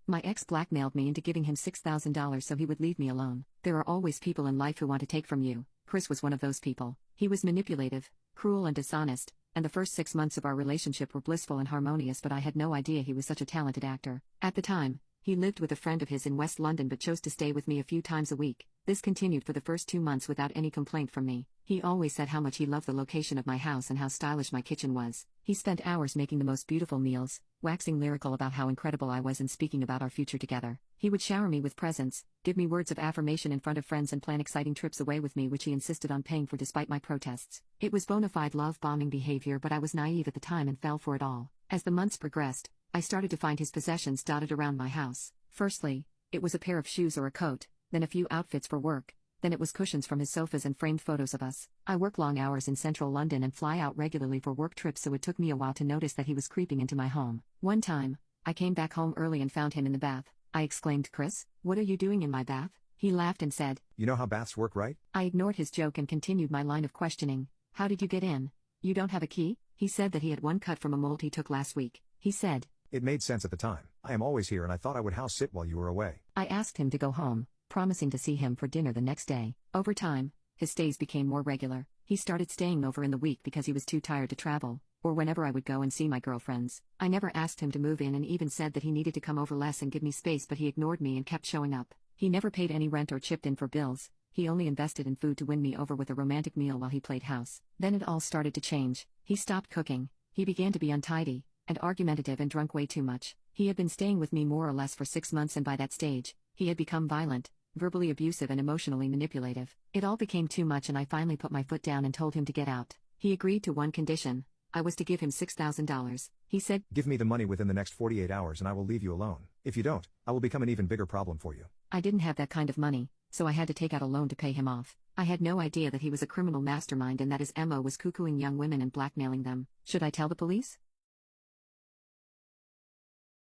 My ex blackmailed me into giving him $6,000 so he would leave me alone. There are always people in life who want to take from you. Chris was one of those people. He was manipulative, cruel and dishonest, and the first 6 months of our relationship were blissful and harmonious, but I had no idea he was such a talented actor. At the time, he lived with a friend of his in West London but chose to stay with me a few times a week. This continued for the first 2 months without any complaint from me. He always said how much he loved the location of my house and how stylish my kitchen was. He spent hours making the most beautiful meals, waxing lyrical about how incredible I was and speaking about our future together. He would shower me with presents, give me words of affirmation in front of friends and plan exciting trips away with me which he insisted on paying for despite my protests. It was bona fide love-bombing behavior, but I was naive at the time and fell for it all. As the months progressed, I started to find his possessions dotted around my house. Firstly, it was a pair of shoes or a coat, then a few outfits for work, then it was cushions from his sofas and framed photos of us. I work long hours in central London and fly out regularly for work trips, so it took me a while to notice that he was creeping into my home. One time, I came back home early and found him in the bath. I exclaimed, "Chris, what are you doing in my bath?" He laughed and said, "You know how baths work, right?" I ignored his joke and continued my line of questioning. "How did you get in? You don't have a key?" He said that he had one cut from a mold he took last week. He said, "It made sense at the time. I am always here and I thought I would house sit while you were away." I asked him to go home, promising to see him for dinner the next day. Over time, his stays became more regular. He started staying over in the week because he was too tired to travel, or whenever I would go and see my girlfriends. I never asked him to move in and even said that he needed to come over less and give me space, but he ignored me and kept showing up. He never paid any rent or chipped in for bills. He only invested in food to win me over with a romantic meal while he played house. Then it all started to change. He stopped cooking. He began to be untidy and argumentative and drunk way too much. He had been staying with me more or less for 6 months, and by that stage, he had become violent, verbally abusive and emotionally manipulative. It all became too much and I finally put my foot down and told him to get out. He agreed to one condition. I was to give him $6,000. He said, "Give me the money within the next 48 hours and I will leave you alone. If you don't, I will become an even bigger problem for you." I didn't have that kind of money, so I had to take out a loan to pay him off. I had no idea that he was a criminal mastermind and that his MO was cuckooing young women and blackmailing them. Should I tell the police?